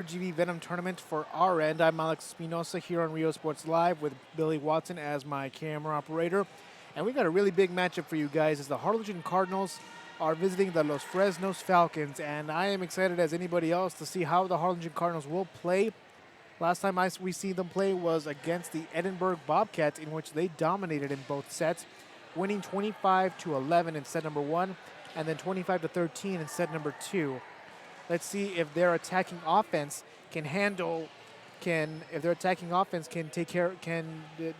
RGV Venom tournament for our end. I'm Alex Espinosa here on Rio Sports Live with Billy Watson as my camera operator. And we got a really big matchup for you guys as the Harlingen Cardinals are visiting the Los Fresnos Falcons. And I am excited as anybody else to see how the Harlingen Cardinals will play. Last time we see them play was against the Edinburgh Bobcats, in which they dominated in both sets, winning 25-11 in set number 1 and then 25-13 in set number 2. Let's see if their attacking offense can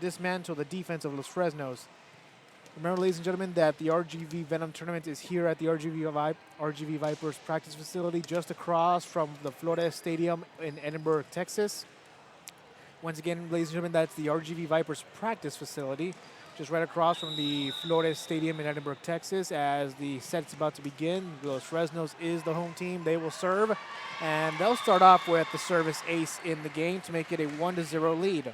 dismantle the defense of Los Fresnos. Remember, ladies and gentlemen, that the RGV Venom tournament is here at the RGV Vipers practice facility just across from the Flores Stadium in Edinburgh, Texas. Once again, ladies and gentlemen, that's the RGV Vipers practice facility just right across from the Flores Stadium in Edinburgh, Texas. As the set's about to begin, Los Fresnos is the home team. They will serve, and they'll start off with the service ace in the game to make it a 1-0 lead.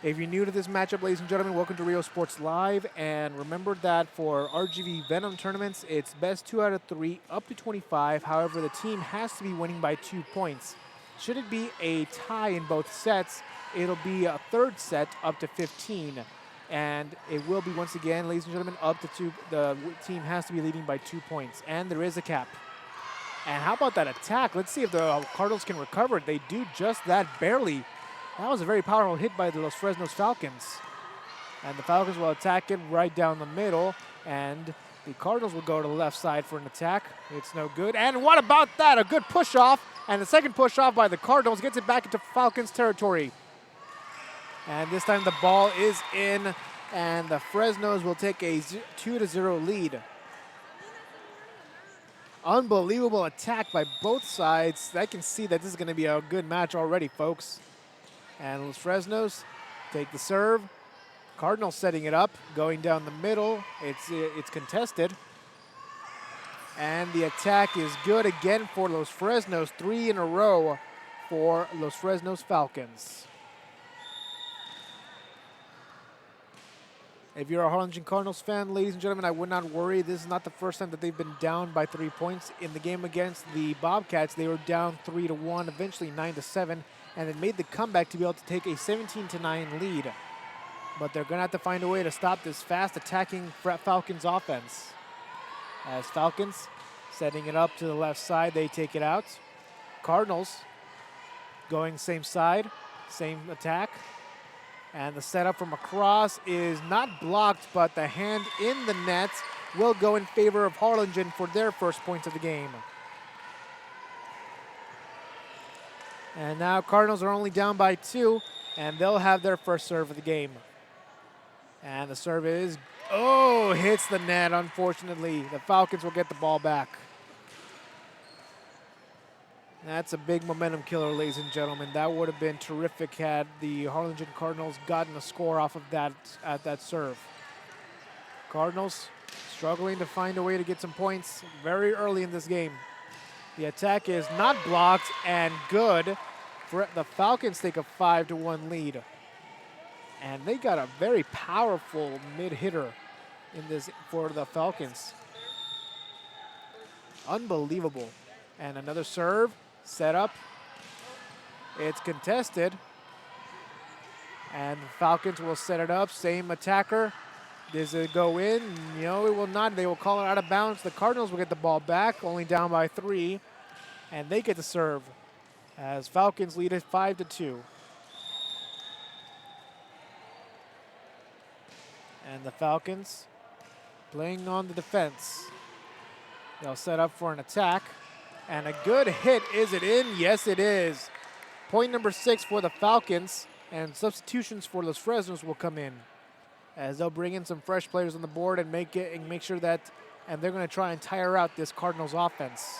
If you're new to this matchup, ladies and gentlemen, welcome to Rio Sports Live. And remember that for RGV Venom tournaments, it's best 2 out of 3 up to 25. However, the team has to be winning by 2 points. Should it be a tie in both sets, it'll be a third set up to 15. And it will be, once again, ladies and gentlemen, up to 2. The team has to be leading by 2 points. And there is a cap. And how about that attack? Let's see if the Cardinals can recover it. They do just that barely. That was a very powerful hit by the Los Fresnos Falcons. And the Falcons will attack it right down the middle. And the Cardinals will go to the left side for an attack. It's no good. And what about that? A good push off. And the second push off by the Cardinals gets it back into Falcons territory. And this time the ball is in. And the Fresnos will take a 2-0 lead. Unbelievable attack by both sides. I can see that this is going to be a good match already, folks. And Los Fresnos take the serve. Cardinals setting it up, going down the middle. It's contested. And the attack is good again for Los Fresnos. 3 in a row for Los Fresnos Falcons. If you're a Harlingen Cardinals fan, ladies and gentlemen, I would not worry. This is not the first time that they've been down by 3 points. In the game against the Bobcats, they were down 3-1, eventually 9-7. And it made the comeback to be able to take a 17-9 lead. But they're going to have to find a way to stop this fast attacking Falcons offense. As Falcons setting it up to the left side, they take it out. Cardinals going same side, same attack. And the setup from across is not blocked, but the hand in the net will go in favor of Harlingen for their first points of the game. And now Cardinals are only down by 2, and they'll have their first serve of the game. And the serve is, hits the net, unfortunately. The Falcons will get the ball back. That's a big momentum killer, ladies and gentlemen. That would have been terrific had the Harlingen Cardinals gotten a score off of that at that serve. Cardinals struggling to find a way to get some points very early in this game. The attack is not blocked and good. The Falcons take a 5-1 lead. And they got a very powerful mid-hitter in this for the Falcons. Unbelievable. And another serve, set up. It's contested. And the Falcons will set it up, same attacker. Does it go in? No, it will not. They will call it out of bounds. The Cardinals will get the ball back, only down by 3. And they get the serve as Falcons lead it 5-2. And the Falcons playing on the defense. They'll set up for an attack. And a good hit. Is it in? Yes, it is. Point number 6 for the Falcons. And substitutions for Los Fresnos will come in, as they'll bring in some fresh players on the board and make sure that, and they're going to try and tire out this Cardinals offense.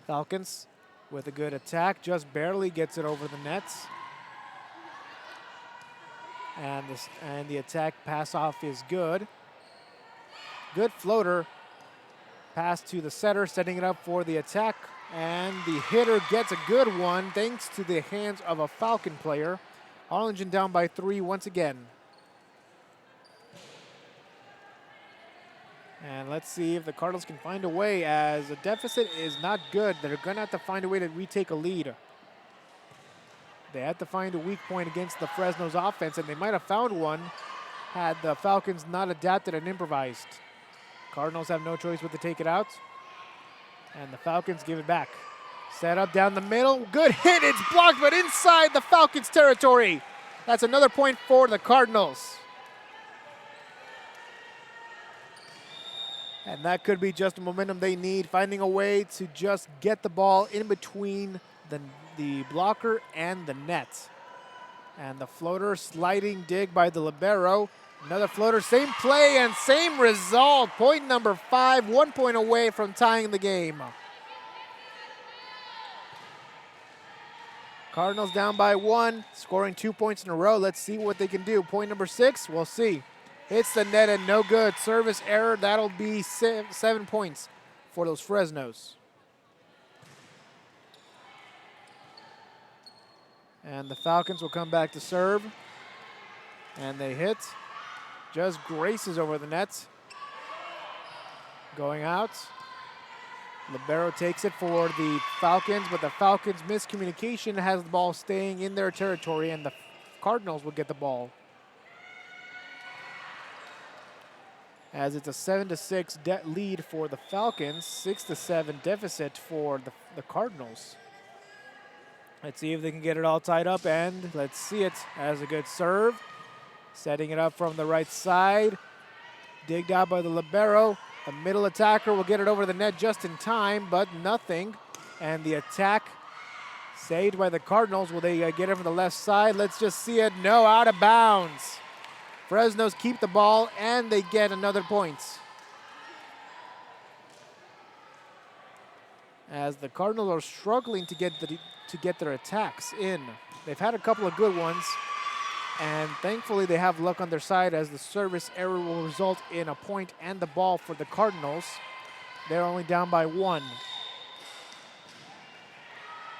Falcons with a good attack, just barely gets it over the nets. And the attack pass off is good. Good floater pass to the setter, setting it up for the attack. And the hitter gets a good one thanks to the hands of a Falcon player. Harlingen down by 3 once again. And let's see if the Cardinals can find a way, as a deficit is not good. They're going to have to find a way to retake a lead. They had to find a weak point against the Fresnos offense, and they might have found one had the Falcons not adapted and improvised. Cardinals have no choice but to take it out, and the Falcons give it back. Set up down the middle. Good hit. It's blocked, but inside the Falcons' territory. That's another point for the Cardinals. And that could be just the momentum they need, finding a way to just get the ball in between the blocker and the net. And the floater, sliding dig by the libero. Another floater, same play and same result. Point number 5, 1 point away from tying the game. Cardinals down by 1, scoring 2 points in a row. Let's see what they can do. Point number 6, we'll see. Hits the net and no good. Service error, that'll be 7 points for those Fresnos. And the Falcons will come back to serve. And they hit. Just graces over the net. Going out. Libero takes it for the Falcons, but the Falcons' miscommunication has the ball staying in their territory, and the Cardinals will get the ball. As it's a 7-6 lead for the Falcons, 6-7 deficit for the Cardinals. Let's see if they can get it all tied up, and let's see it as a good serve. Setting it up from the right side. Digged out by the libero. The middle attacker will get it over the net just in time, but nothing. And the attack saved by the Cardinals. Will they get it from the left side? Let's just see it. No, out of bounds. Fresnos keep the ball, and they get another point. As the Cardinals are struggling to get their attacks in. They've had a couple of good ones, and thankfully they have luck on their side, as the service error will result in a point and the ball for the Cardinals. They're only down by 1.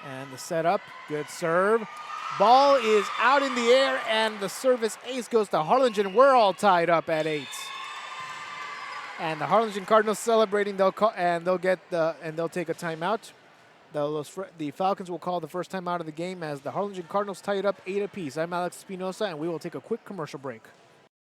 And the setup, good serve. Ball is out in the air, and the service ace goes to Harlingen. We're all tied up at 8. And the Harlingen Cardinals celebrating. They'll take a timeout. The Falcons will call the first timeout of the game, as the Harlingen Cardinals tie it up 8 apiece. I'm Alex Espinosa, and we will take a quick commercial break.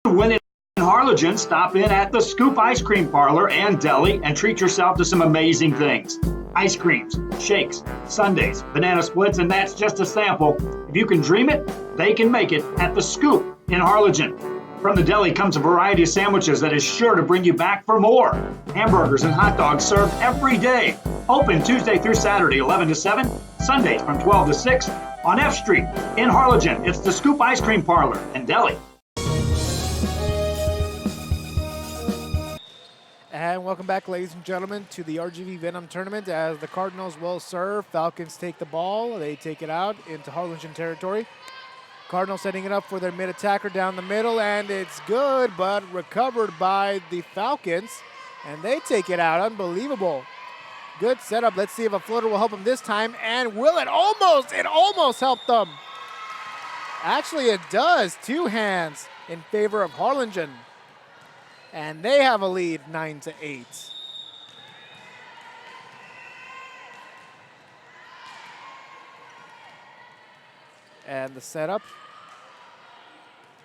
When in Harlingen, stop in at the Scoop Ice Cream Parlor and Deli and treat yourself to some amazing things. Ice creams, shakes, sundaes, banana splits, and that's just a sample. If you can dream it, they can make it at the Scoop in Harlingen. From the deli comes a variety of sandwiches that is sure to bring you back for more. Hamburgers and hot dogs served every day. Open Tuesday through Saturday, 11 to 7, Sundays from 12 to 6 on F Street in Harlingen. It's the Scoop Ice Cream Parlor and Deli. And welcome back, ladies and gentlemen, to the RGV Venom tournament, as the Cardinals will serve. Falcons take the ball. They take it out into Harlingen territory. Cardinals setting it up for their mid-attacker down the middle, and it's good, but recovered by the Falcons, and they take it out. Unbelievable. Good setup. Let's see if a floater will help them this time, and will it? It almost helped them. Actually, it does. 2 hands in favor of Harlingen, and they have a lead, 9-8. And the setup.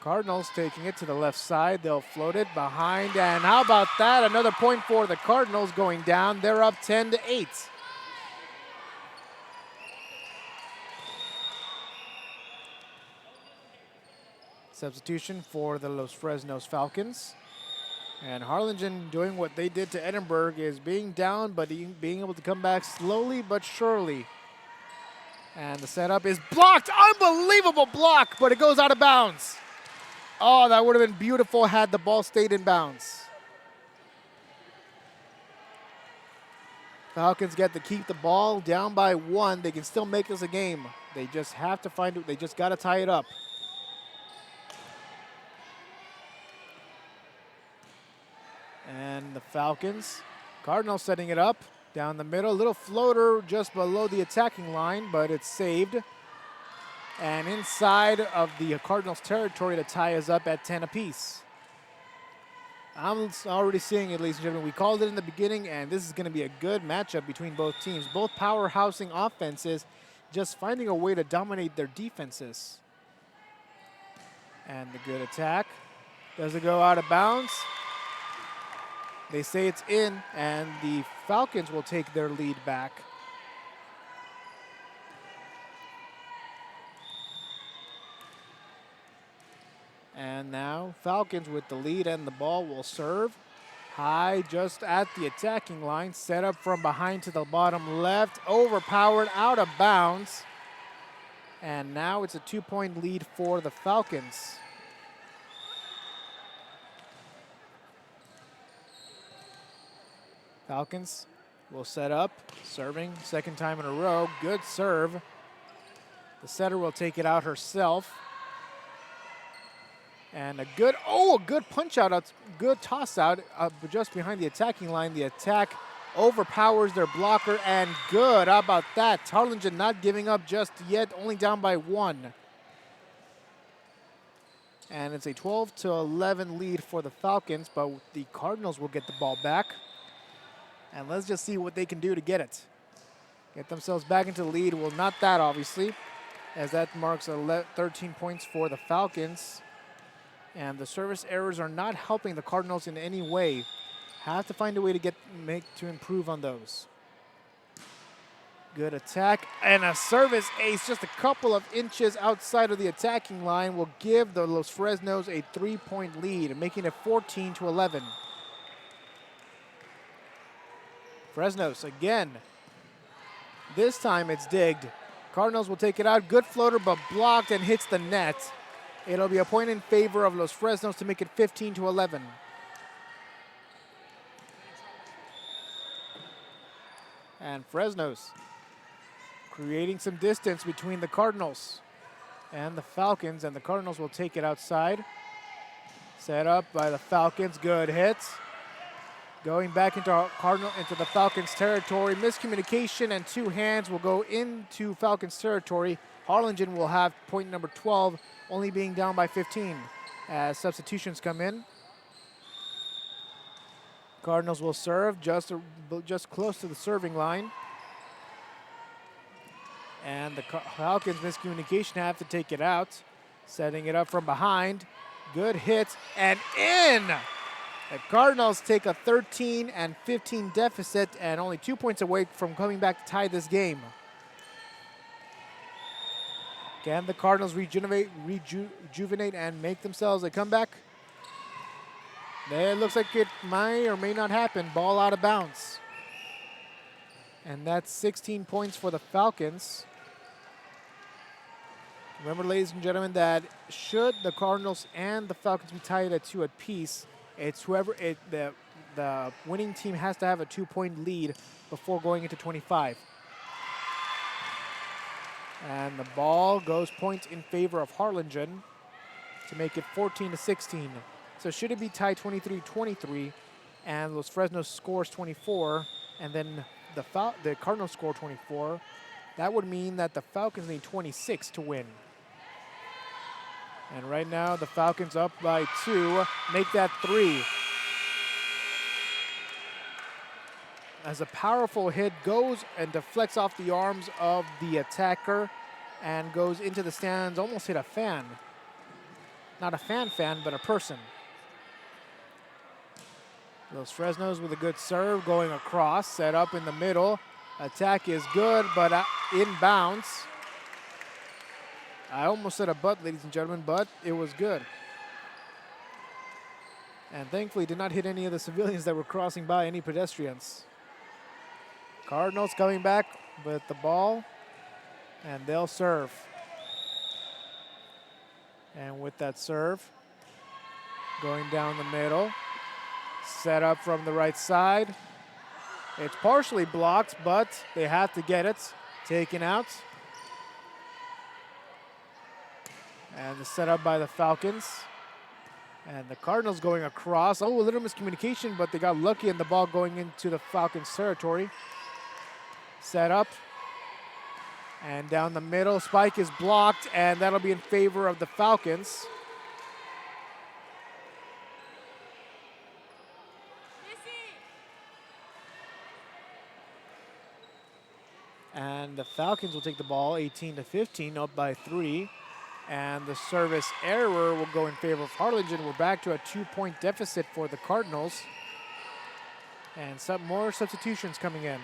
Cardinals taking it to the left side. They'll float it behind. And how about that? Another point for the Cardinals going down. They're up 10-8. Substitution for the Los Fresnos Falcons. And Harlingen, doing what they did to Edinburgh, is being down, but being able to come back slowly but surely. And the setup is blocked. Unbelievable block, but it goes out of bounds. Oh, that would have been beautiful had the ball stayed in bounds. Falcons get to keep the ball down by 1. They can still make this a game. They just have to find it. They just got to tie it up. And the Falcons, Cardinals setting it up. Down the middle, little floater just below the attacking line, but it's saved. And inside of the Cardinals' territory to tie us up at 10 apiece. I'm already seeing it, ladies and gentlemen. We called it in the beginning, and this is going to be a good matchup between both teams. Both powerhousing offenses, just finding a way to dominate their defenses. And the good attack. Does it go out of bounds? They say it's in, and the Falcons will take their lead back. And now Falcons with the lead, and the ball will serve. High just at the attacking line, set up from behind to the bottom left, overpowered, out of bounds. And now it's a 2-point lead for the Falcons. Falcons will set up, serving second time in a row. Good serve. The setter will take it out herself. And a good punch out, good toss out just behind the attacking line. The attack overpowers their blocker, and good. How about that? Harlingen not giving up just yet, only down by 1. And it's a 12-11 lead for the Falcons, but the Cardinals will get the ball back. And let's just see what they can do to get it. Get themselves back into the lead. Well, not that, obviously, as that marks 13 points for the Falcons. And the service errors are not helping the Cardinals in any way. Have to find a way to improve on those. Good attack and a service ace just a couple of inches outside of the attacking line will give the Los Fresnos a 3-point lead, making it 14-11. Fresnos again. This time it's digged. Cardinals will take it out. Good floater, but blocked and hits the net. It'll be a point in favor of Los Fresnos to make it 15-11. And Fresnos creating some distance between the Cardinals and the Falcons, and the Cardinals will take it outside. Set up by the Falcons, good hits. Going back into the Falcons territory. Miscommunication and 2 hands will go into Falcons territory. Harlingen will have point number 12, only being down by 15 as substitutions come in. Cardinals will serve just close to the serving line. And the Falcons miscommunication have to take it out. Setting it up from behind. Good hit and in! The Cardinals take a 13-15 deficit and only 2 points away from coming back to tie this game. Can the Cardinals rejuvenate and make themselves a comeback? It looks like it may or may not happen. Ball out of bounds. And that's 16 points for the Falcons. Remember, ladies and gentlemen, that should the Cardinals and the Falcons be tied at 2 apiece, it's the winning team has to have a 2-point lead before going into 25. And the ball goes points in favor of Harlingen to make it 14-16. So should it be tied 23-23 and Los Fresnos scores 24 and then the Cardinals score 24, that would mean that the Falcons need 26 to win. And right now the Falcons up by 2, make that 3. As a powerful hit goes and deflects off the arms of the attacker and goes into the stands, almost hit a fan. Not a fan, but a person. Los Fresnos with a good serve going across, set up in the middle. Attack is good, but inbounds. I almost said a butt, ladies and gentlemen, but it was good. And thankfully did not hit any of the civilians that were crossing by, any pedestrians. Cardinals coming back with the ball, and they'll serve. And with that serve, going down the middle, set up from the right side. It's partially blocked, but they have to get it. Taken out. And the setup by the Falcons. And the Cardinals going across. Oh, a little miscommunication, but they got lucky in the ball going into the Falcons territory. Set up. And down the middle, spike is blocked, and that'll be in favor of the Falcons. And the Falcons will take the ball 18-15, up by 3. And the service error will go in favor of Harlingen. We're back to a 2-point deficit for the Cardinals. And some more substitutions coming in.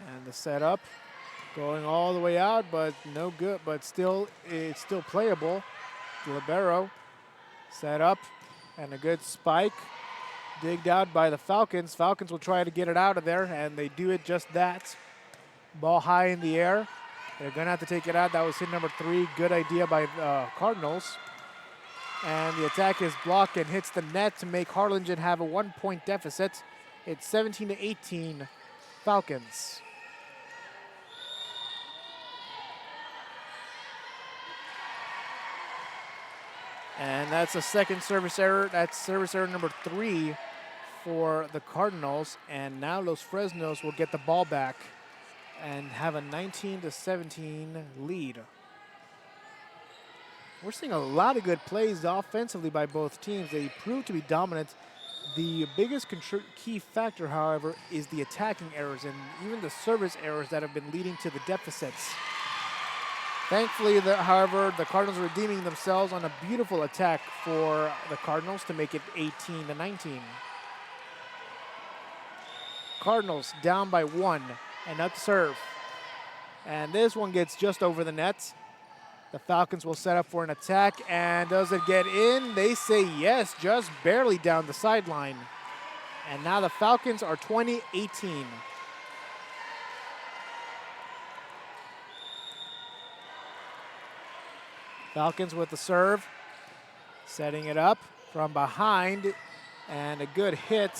And the setup going all the way out, but no good, but still, it's still playable. Libero set up and a good spike. Digged out by the Falcons. Falcons will try to get it out of there, and they do it just that. Ball high in the air. They're going to have to take it out. That was hit number 3. Good idea by Cardinals. And the attack is blocked and hits the net to make Harlingen have a 1-point deficit. It's 17-18 Falcons. And that's a second service error. That's service error number 3 for the Cardinals. And now Los Fresnos will get the ball back and have a 19-17 lead. We're seeing a lot of good plays offensively by both teams. They prove to be dominant. The biggest key factor, however, is the attacking errors and even the service errors that have been leading to the deficits. Thankfully, however, the Cardinals are redeeming themselves on a beautiful attack for the Cardinals to make it 18-19. Cardinals down by 1 and up to serve. And this one gets just over the net. The Falcons will set up for an attack, and does it get in? They say yes, just barely down the sideline. And now the Falcons are 20-18. Falcons with the serve, setting it up from behind, and a good hit.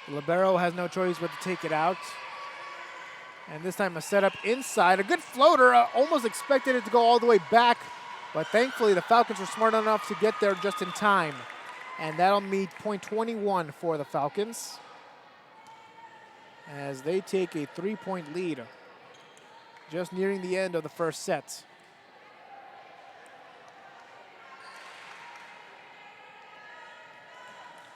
Libero has no choice but to take it out. And this time a setup inside, a good floater, almost expected it to go all the way back, but thankfully the Falcons were smart enough to get there just in time. And that'll meet point 21 for the Falcons as they take a 3-point lead, just nearing the end of the first set.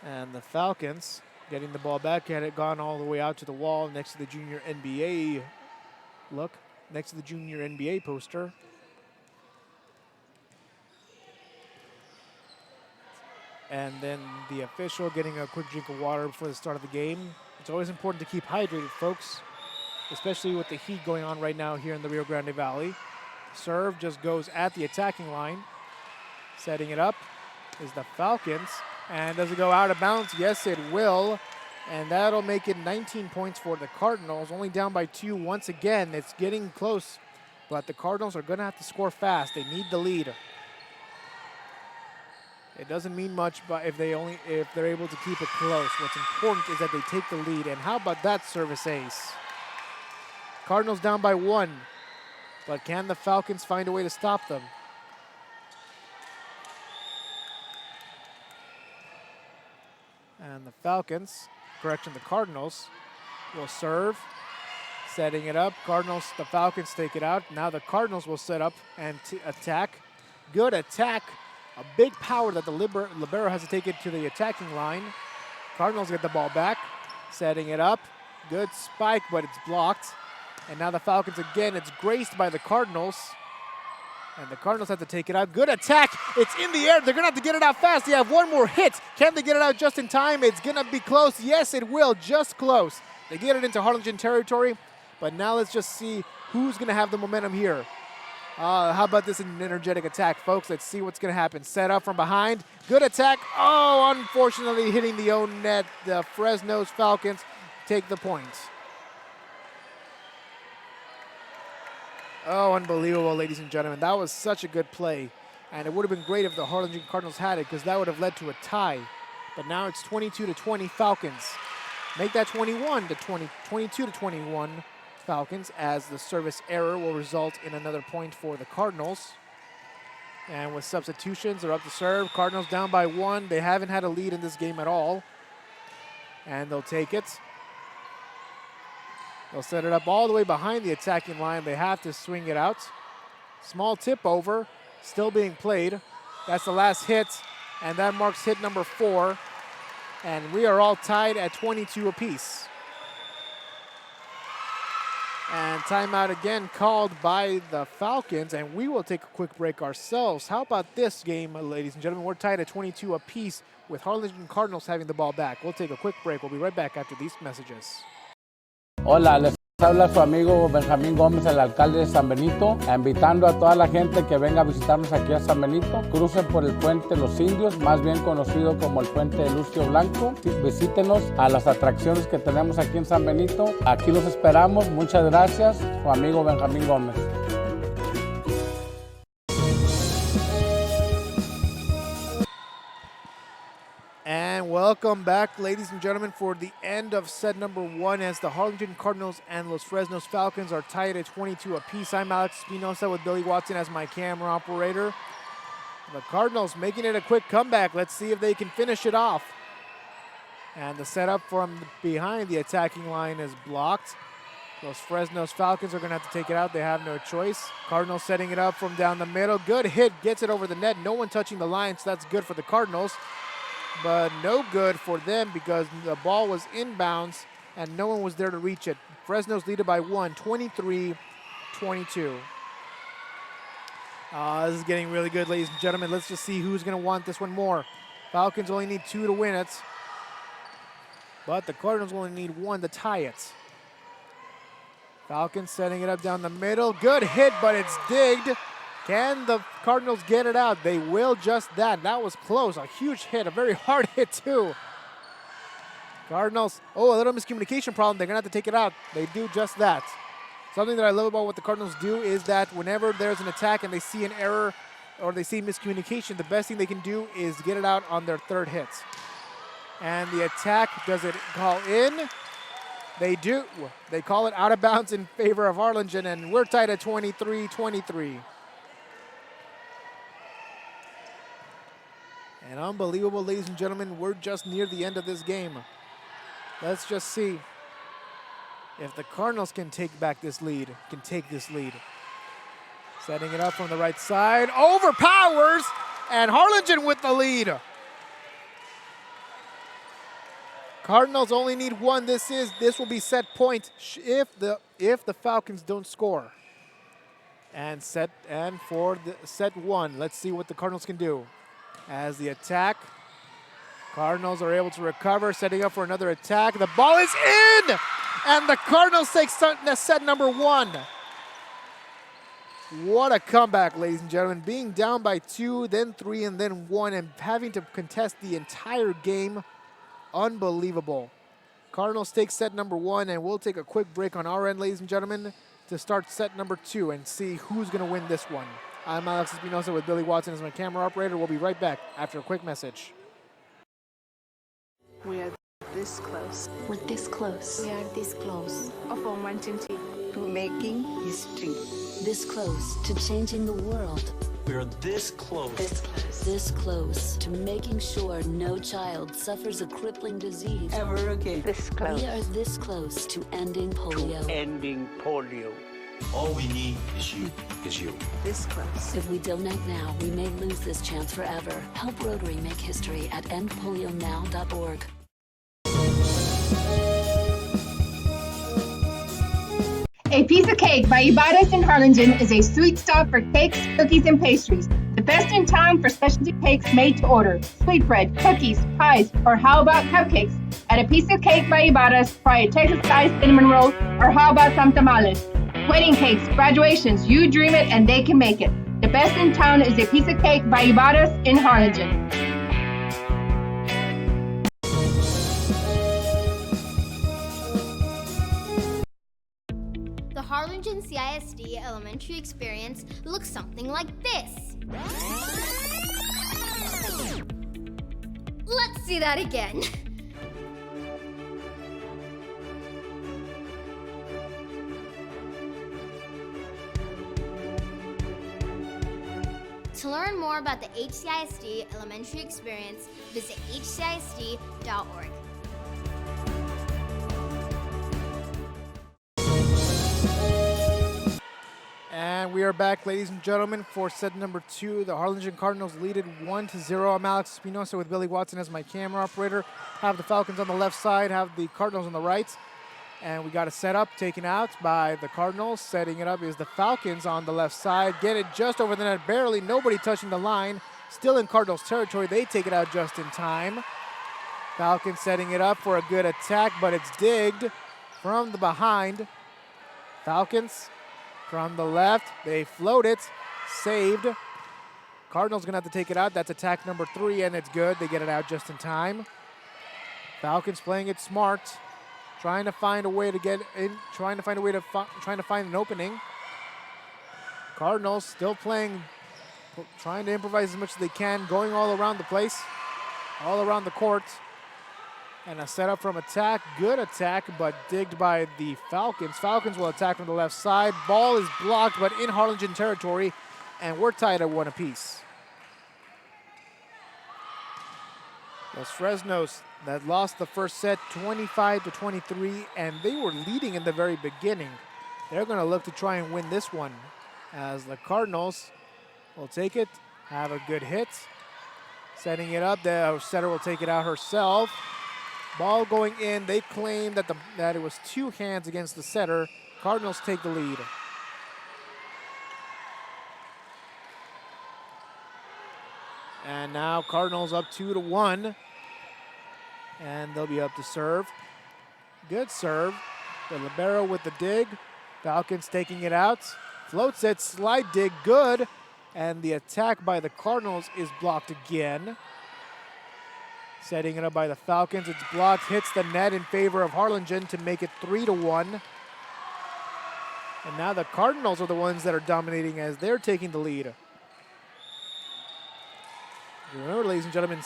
And the Falcons getting the ball back, had it gone all the way out to the wall next to the junior NBA look, next to the junior NBA poster. And then the official getting a quick drink of water before the start of the game. It's always important to keep hydrated, folks, especially with the heat going on right now here in the Rio Grande Valley. Serve just goes at the attacking line. Setting it up is the Falcons. And does it go out of bounds? Yes, it will. And that'll make it 19 points for the Cardinals. Only down by 2 once again. It's getting close, but the Cardinals are going to have to score fast. They need the lead. It doesn't mean much, but if they're able to keep it close. What's important is that they take the lead. And how about that service ace? Cardinals down by 1, but can the Falcons find a way to stop them? And the Falcons, the Cardinals will serve, setting it up. The Falcons take it out. Now the Cardinals will set up and attack. Good attack. A big power that the Libero has to take it to the attacking line. Cardinals get the ball back, setting it up. Good spike, but it's blocked. And now the Falcons again, it's graced by the Cardinals. And the Cardinals have to take it out. Good attack. It's in the air. They're going to have to get it out fast. They have one more hit. Can they get it out just in time? It's going to be close. Yes, it will. Just close. They get it into Harlingen territory. But now let's just see who's going to have the momentum here. How about this an energetic attack, folks? Let's see what's going to happen. Set up from behind. Good attack. Oh, unfortunately hitting the own net. The Fresnos Falcons take the points. Oh, unbelievable, ladies and gentlemen. That was such a good play. And it would have been great if the Harlingen Cardinals had it, because that would have led to a tie. But now it's 22-20 Falcons. Make that 22-21 Falcons, as the service error will result in another point for the Cardinals. And with substitutions, they're up to serve. Cardinals down by 1. They haven't had a lead in this game at all. And they'll take it. They'll set it up all the way behind the attacking line. They have to swing it out. Small tip over, still being played. That's the last hit. And that marks hit number 4. And we are all tied at 22 apiece. And timeout again called by the Falcons, and we will take a quick break ourselves. How about this game, ladies and gentlemen? We're tied at 22 apiece with Harlingen Cardinals having the ball back. We'll take a quick break. We'll be right back after these messages. Hola, les habla su amigo Benjamín Gómez, el alcalde de San Benito, invitando a toda la gente que venga a visitarnos aquí a San Benito. Crucen por el puente Los Indios, más bien conocido como el puente de Lucio Blanco. Visítenos a las atracciones que tenemos aquí en San Benito. Aquí los esperamos. Muchas gracias. Su amigo Benjamín Gómez. And welcome back, ladies and gentlemen, for the end of set number 1 as the Harlingen Cardinals and Los Fresnos Falcons are tied at 22 apiece. I'm Alex Espinosa with Billy Watson as my camera operator. The Cardinals making it a quick comeback. Let's see if they can finish it off. And the setup from behind the attacking line is blocked. Los Fresnos Falcons are going to have to take it out. They have no choice. Cardinals setting it up from down the middle. Good hit, gets it over the net. No one touching the line, so that's good for the Cardinals. But no good for them because the ball was inbounds and no one was there to reach it. Fresno's lead it by 1, 23-22. This is getting really good, ladies and gentlemen. Let's just see who's going to want this one more. Falcons only need 2 to win it, but the Cardinals only need 1 to tie it. Falcons setting it up down the middle. Good hit, but it's digged. Can the Cardinals get it out? They will just that. That was close. A huge hit, a very hard hit too. Cardinals, a little miscommunication problem. They're going to have to take it out. They do just that. Something that I love about what the Cardinals do is that whenever there's an attack and they see an error or they see miscommunication, the best thing they can do is get it out on their 3rd hit. And the attack, does it call in? They do. They call it out of bounds in favor of Harlingen, and we're tied at 23-23. And unbelievable, ladies and gentlemen, we're just near the end of this game. Let's just see if the Cardinals can take back this lead, Setting it up from the right side, overpowers, and Harlingen with the lead. Cardinals only need 1. This will be set point if the Falcons don't score. And for the set 1, let's see what the Cardinals can do. As the attack, Cardinals are able to recover, setting up for another attack. The ball is in, and the Cardinals take set number 1. What a comeback, ladies and gentlemen. Being down by 2, then 3, and then 1, and having to contest the entire game. Unbelievable. Cardinals take set number 1, and we'll take a quick break on our end, ladies and gentlemen, to start set number 2 and see who's going to win this one. I'm Alex Espinosa with Billy Watson as my camera operator. We'll be right back after a quick message. We are this close. We're this close. We are this close of wanting to making history. This close to changing the world. We're this close. This close. This close to making sure no child suffers a crippling disease. Ever again. This close. We are this close to ending polio. Ending polio. All we need is you. This close. If we don't act now, we may lose this chance forever. Help Rotary make history at endpolionow.org. A Piece of Cake by Ibarras in Harlingen is a sweet stop for cakes, cookies, and pastries. The best in town for specialty cakes made to order. Sweetbread, cookies, pies, or how about cupcakes? At A Piece of Cake by Ibarras, try a Texas-sized cinnamon roll, or how about some tamales? Wedding cakes, graduations, you dream it and they can make it. The best in town is A Piece of Cake by Ibarras in Harlingen. The Harlingen CISD elementary experience looks something like this. Let's see that again. To learn more about the HCISD elementary experience, visit hcisd.org. And we are back, ladies and gentlemen, for set number 2. The Harlingen Cardinals lead it 1-0. I'm Alex Espinosa with Billy Watson as my camera operator. Have the Falcons on the left side, have the Cardinals on the right. And we got a setup taken out by the Cardinals. Setting it up is the Falcons on the left side. Get it just over the net, barely. Nobody touching the line. Still in Cardinals territory. They take it out just in time. Falcons setting it up for a good attack, but it's digged from the behind. Falcons from the left, they float it, saved. Cardinals gonna have to take it out. That's attack number 3, and it's good. They get it out just in time. Falcons playing it smart, trying to find a way to get in, trying to find an opening. Cardinals still playing, trying to improvise as much as they can, going all around the place, all around the court. And a setup from attack, good attack, but digged by the Falcons. Falcons will attack from the left side. Ball is blocked, but in Harlingen territory, and we're tied at 1 apiece. Los Fresnos that lost the first set 25-23, and they were leading in the very beginning. They're gonna look to try and win this one, as the Cardinals will take it, have a good hit. Setting it up, the setter will take it out herself. Ball going in, they claim that it was 2 hands against the setter. Cardinals take the lead. And now Cardinals up 2-1. And they'll be up to serve. Good serve. The libero with the dig. Falcons taking it out. Floats it, slide dig, good. And the attack by the Cardinals is blocked again. Setting it up by the Falcons, it's blocked, hits the net in favor of Harlingen to make it 3-1. And now the Cardinals are the ones that are dominating as they're taking the lead. Remember, ladies and gentlemen,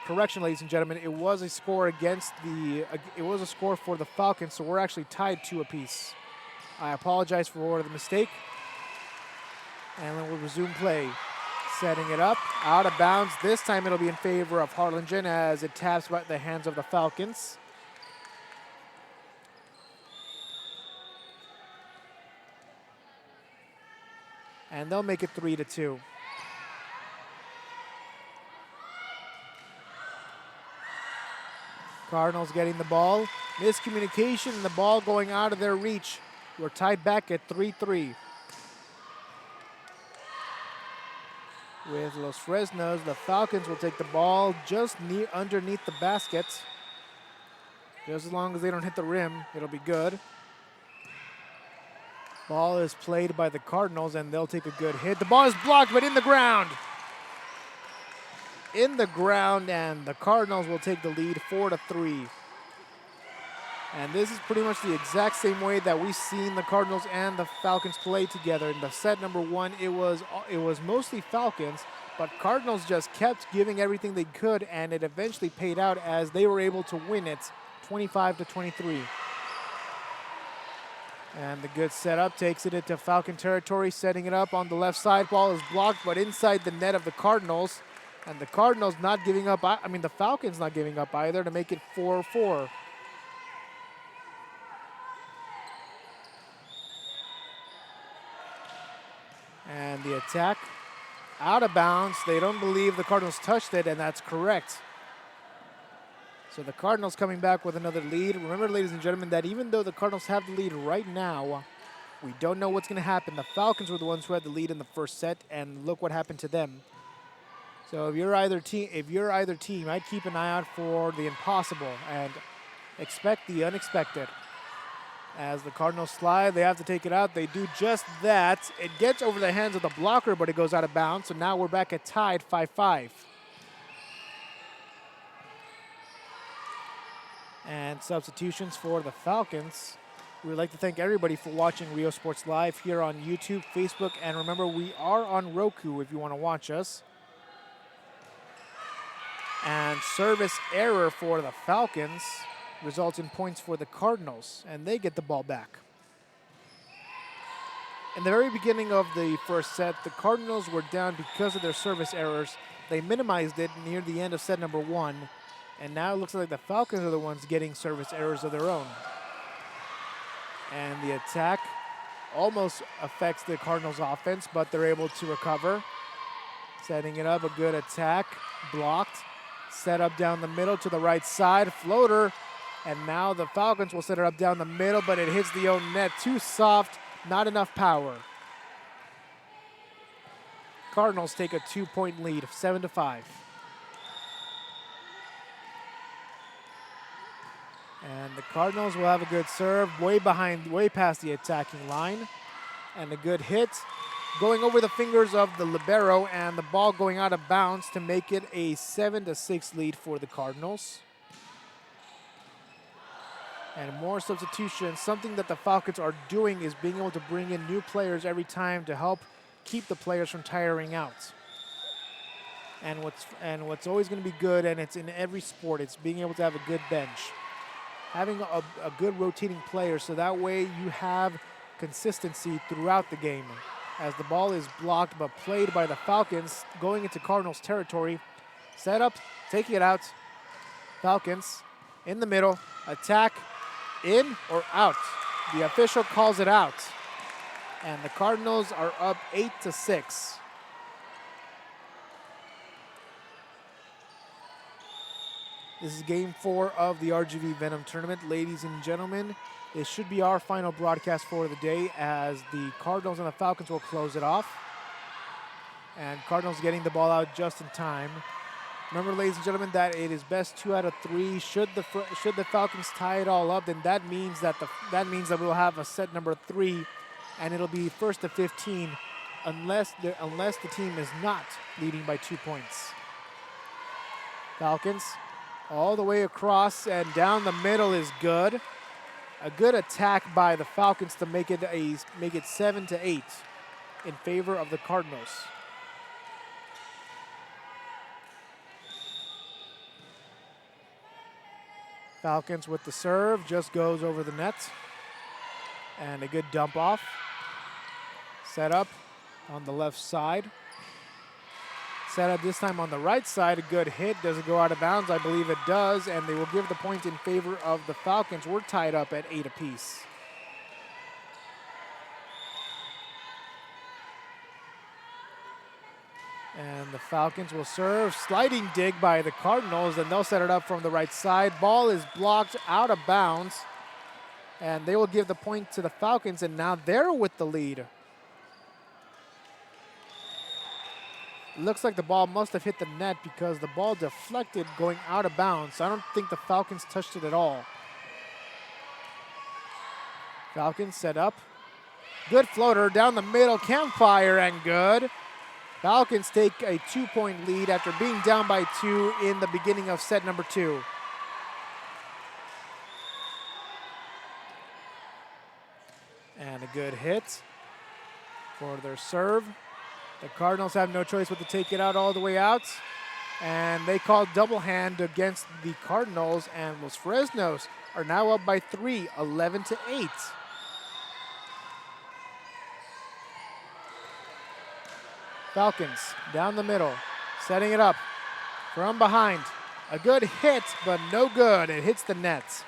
correction, ladies and gentlemen, it was a score for the Falcons, so we're actually tied 2 apiece. I apologize for the mistake. And then we'll resume play. Setting it up, out of bounds. This time it'll be in favor of Harlingen as it taps by the hands of the Falcons. And they'll make it 3-2. Cardinals getting the ball. Miscommunication and the ball going out of their reach. We're tied back at 3-3. With Los Fresnos, the Falcons will take the ball just underneath the basket. Just as long as they don't hit the rim, it'll be good. Ball is played by the Cardinals, and they'll take a good hit. The ball is blocked, but in the ground. In the ground, and the Cardinals will take the lead 4-3. And this is pretty much the exact same way that we've seen the Cardinals and the Falcons play together. In the set number 1, it was mostly Falcons, but Cardinals just kept giving everything they could, and it eventually paid out as they were able to win it 25-23. And the good setup takes it into Falcon territory, setting it up on the left side. Ball is blocked, but inside the net of the Cardinals. And the Cardinals not giving up, the Falcons not giving up either to make it 4-4. And the attack out of bounds. They don't believe the Cardinals touched it, and that's correct. So the Cardinals coming back with another lead. Remember, ladies and gentlemen, that even though the Cardinals have the lead right now, we don't know what's going to happen. The Falcons were the ones who had the lead in the first set, and look what happened to them. So if you're either team, I'd keep an eye out for the impossible and expect the unexpected. As the Cardinals slide, they have to take it out. They do just that. It gets over the hands of the blocker, but it goes out of bounds. So now we're back at tied 5-5. And substitutions for the Falcons. We'd like to thank everybody for watching Rio Sports Live here on YouTube, Facebook, and remember, we are on Roku if you want to watch us. And service error for the Falcons results in points for the Cardinals, and they get the ball back. In the very beginning of the first set, the Cardinals were down because of their service errors. They minimized it near the end of set number 1, and now it looks like the Falcons are the ones getting service errors of their own. And the attack almost affects the Cardinals offense, but they're able to recover. Setting it up, a good attack, blocked. Set up down the middle to the right side, floater. And now the Falcons will set it up down the middle, but it hits the own net. Too soft, not enough power. Cardinals take a 2-point lead, 7-5. And the Cardinals will have a good serve, way past the attacking line. And a good hit, going over the fingers of the libero, and the ball going out of bounds to make it a 7-6 lead for the Cardinals. And more substitutions. Something that the Falcons are doing is being able to bring in new players every time to help keep the players from tiring out. And what's always going to be good, and it's in every sport, it's being able to have a good bench. Having a good rotating player, so that way you have consistency throughout the game. As the ball is blocked but played by the Falcons, going into Cardinals territory. Set up, taking it out. Falcons in the middle, attack, in or out. The official calls it out. And the Cardinals are up 8-6. This is game 4 of the RGV Venom tournament. Ladies and gentlemen, this should be our final broadcast for the day, as the Cardinals and the Falcons will close it off. And Cardinals getting the ball out just in time. Remember, ladies and gentlemen, that it is best 2 out of 3. Should the Falcons tie it all up, then that means that we'll have a set number 3, and it'll be 1st to 15, unless the team is not leading by 2 points. Falcons all the way across and down the middle is good. A good attack by the Falcons to make it 7-8 in favor of the Cardinals. Falcons with the serve, just goes over the net. And a good dump off. Set up on the left side. Set up this time on the right side, a good hit. Does it go out of bounds? I believe it does, and they will give the point in favor of the Falcons. We're tied up at 8 apiece. And the Falcons will serve. Sliding dig by the Cardinals, and they'll set it up from the right side. Ball is blocked out of bounds, and they will give the point to the Falcons, and now they're with the lead. It looks like the ball must have hit the net because the ball deflected going out of bounds. I don't think the Falcons touched it at all. Falcons set up. Good floater down the middle, campfire, and good. Falcons take a 2-point lead after being down by 2 in the beginning of set number 2. And a good hit for their serve. The Cardinals have no choice but to take it out all the way out. And they called double hand against the Cardinals, and Los Fresnos are now up by 3, 11-8. Falcons down the middle, setting it up from behind. A good hit, but no good. It hits the net.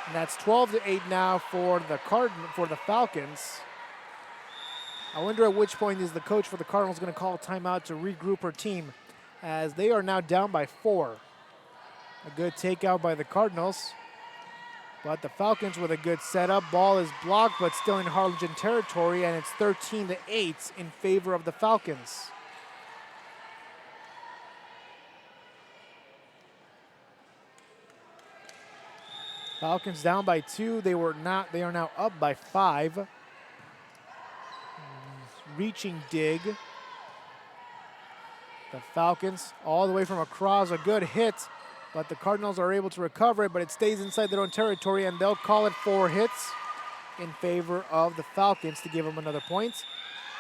And that's 12-8 now for the Falcons. I wonder at which point is the coach for the Cardinals going to call a timeout to regroup her team, as they are now down by 4. A good takeout by the Cardinals, but the Falcons with a good setup. Ball is blocked, but still in Harlingen territory, and it's 13-8 in favor of the Falcons. Falcons down by 2. They are now up by 5. Reaching dig. The Falcons all the way from across, a good hit, but the Cardinals are able to recover it, but it stays inside their own territory, and they'll call it 4 hits in favor of the Falcons to give them another point.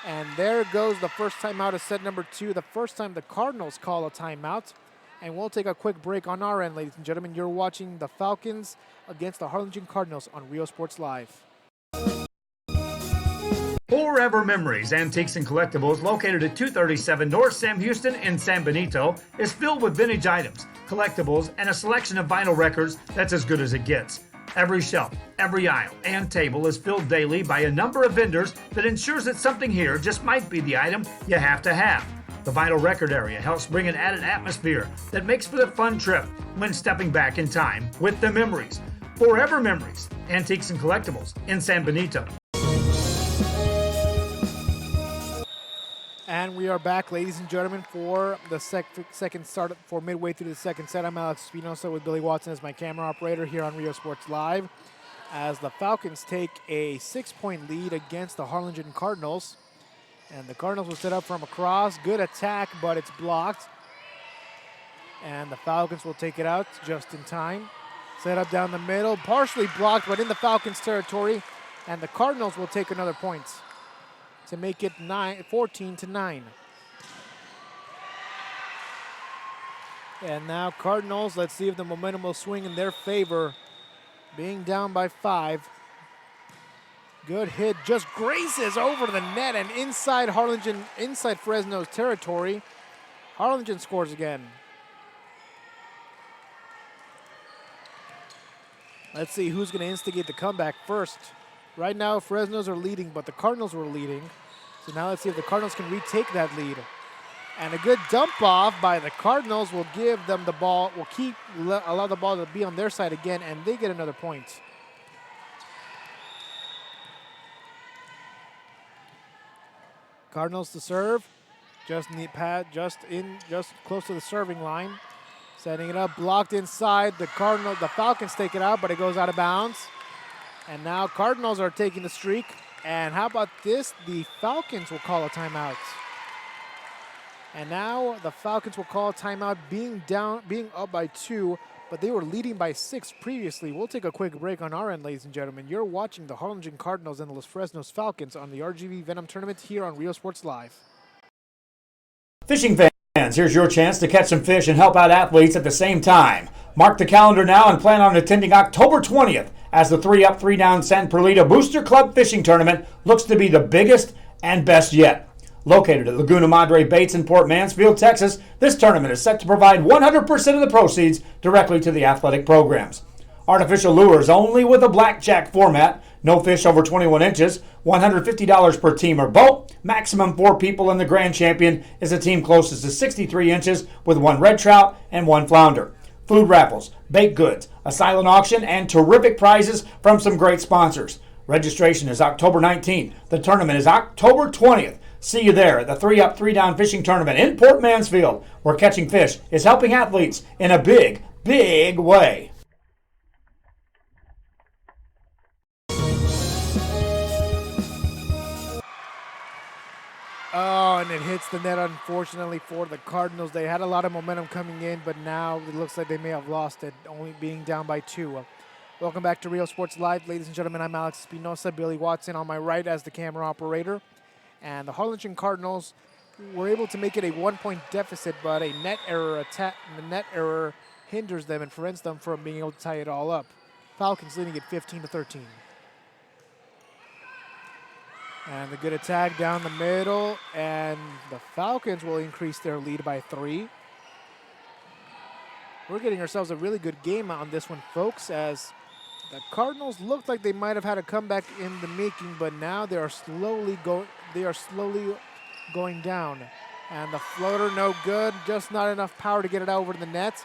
And there goes the first timeout of set number 2, the first time the Cardinals call a timeout. And we'll take a quick break on our end, ladies and gentlemen. You're watching the Falcons against the Harlingen Cardinals on Rio Sports Live. Forever Memories, Antiques and Collectibles, located at 237 North Sam Houston in San Benito, is filled with vintage items, collectibles, and a selection of vinyl records that's as good as it gets. Every shelf, every aisle, and table is filled daily by a number of vendors that ensures that something here just might be the item you have to have. The vinyl record area helps bring an added atmosphere that makes for the fun trip when stepping back in time with the memories. Forever Memories, Antiques and Collectibles in San Benito. And we are back, ladies and gentlemen, for the second start, for midway through the second set. I'm Alex Espinosa with Billy Watson as my camera operator here on Rio Sports Live, as the Falcons take a 6-point lead against the Harlingen Cardinals. And the Cardinals will set up from across. Good attack, but it's blocked. And the Falcons will take it out just in time. Set up down the middle, partially blocked, but in the Falcons' territory. And the Cardinals will take another point to make it 14-9. And now Cardinals, let's see if the momentum will swing in their favor. Being down by 5. Good hit, just graces over the net and inside Fresno's territory. Harlingen scores again. Let's see who's going to instigate the comeback first. Right now, Fresnos are leading, but the Cardinals were leading. So now let's see if the Cardinals can retake that lead. And a good dump off by the Cardinals will give them the ball, allow the ball to be on their side again, and they get another point. Cardinals to serve, just close to the serving line. Setting it up, blocked inside. The Falcons take it out, but it goes out of bounds. And now Cardinals are taking the streak. And how about this? The Falcons will call a timeout. And now the Falcons will call a timeout, being up by 2, but they were leading by 6 previously. We'll take a quick break on our end, ladies and gentlemen. You're watching the Harlingen Cardinals and the Los Fresnos Falcons on the RGV Venom tournament here on Rio Sports Live. Fishing fans, here's your chance to catch some fish and help out athletes at the same time. Mark the calendar now and plan on attending October 20th as the 3-Up, 3-Down San Perlito Booster Club Fishing Tournament looks to be the biggest and best yet. Located at Laguna Madre Baits in Port Mansfield, Texas, this tournament is set to provide 100% of the proceeds directly to the athletic programs. Artificial lures only with a blackjack format, no fish over 21 inches, $150 per team or boat, maximum 4 people, and the grand champion is a team closest to 63 inches with 1 red trout and 1 flounder. Food raffles, baked goods, a silent auction, and terrific prizes from some great sponsors. Registration is October 19th. The tournament is October 20th. See you there at the 3-Up, 3-Down Fishing Tournament in Port Mansfield, where catching fish is helping athletes in a big, big way. Oh, and it hits the net, unfortunately, for the Cardinals. They had a lot of momentum coming in, but now it looks like they may have lost it, only being down by 2. Welcome back to Rio Sports Live. Ladies and gentlemen, I'm Alex Espinosa, Billy Watson on my right as the camera operator. And the Harlingen Cardinals were able to make it a 1-point deficit, but a net error hinders them and prevents them from being able to tie it all up. Falcons leading it 15-13. And the good attack down the middle, and the Falcons will increase their lead by 3. We're getting ourselves a really good game on this one, folks, as the Cardinals looked like they might have had a comeback in the making, but now they are slowly going down. And the floater, no good, just not enough power to get it out over the net.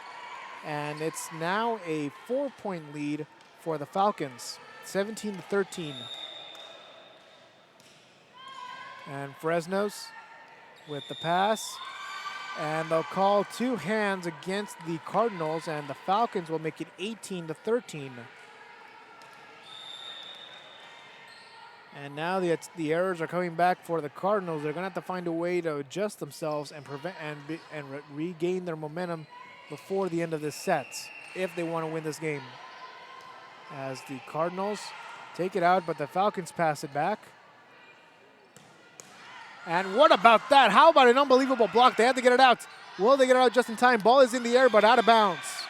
And it's now a 4-point lead for the Falcons, 17-13. And Fresnos with the pass. And they'll call 2 hands against the Cardinals, and the Falcons will make it 18-13. And now the errors are coming back for the Cardinals. They're going to have to find a way to adjust themselves and regain their momentum before the end of this set if they want to win this game. As the Cardinals take it out, but the Falcons pass it back. And what about that? How about an unbelievable block? They had to get it out. Will they get it out just in time? Ball is in the air, but out of bounds.